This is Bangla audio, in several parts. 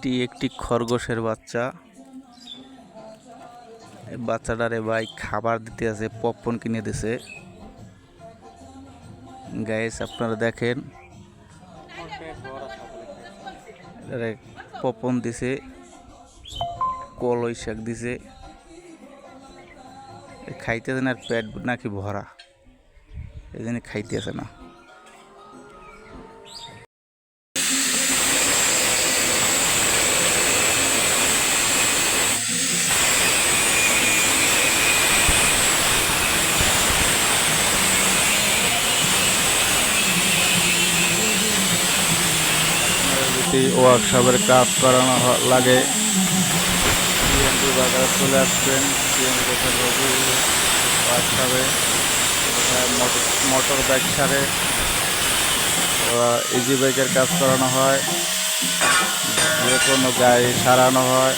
এটি একটি খরগোশের বাচ্চা। এই বাচ্চাটারে ভাই খাবার দিতে আছে, পপকর্ন কিনে দিছে। গাইস আপনারা দেখেন, পপকর্ন দিছে, কলই শাক দিছে, খাইতেছে না, পেট নাকি ভরা, এই জন্য খাইতেছে না। ওয়ার্কশপের কাজ করানো লাগে, সিএনজি বাজারে চলে আসবেন। সিএনজি ওয়ার্কশপে মোটর বাইক ছাড়ে, ইজি বাইকের কাজ করানো হয়, যে কোনো গাড়ি সারানো হয়।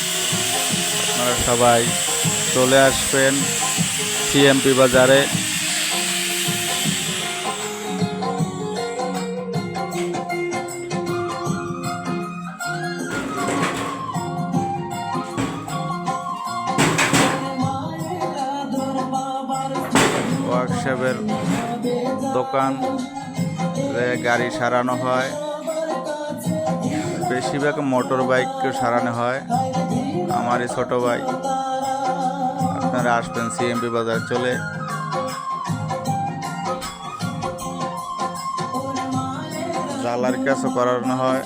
আপনারা সবাই চলে আসবেন সিএমপি বাজারে। ওয়ার্কশপের দোকান, গাড়ি সারানো হয়, বেশিরভাগ মোটর বাইক সারানো হয়। আমারই ছোট ভাই, আপনারা আসবেন সিএমপি বাজার চলে। জালার কাজও করানো হয়।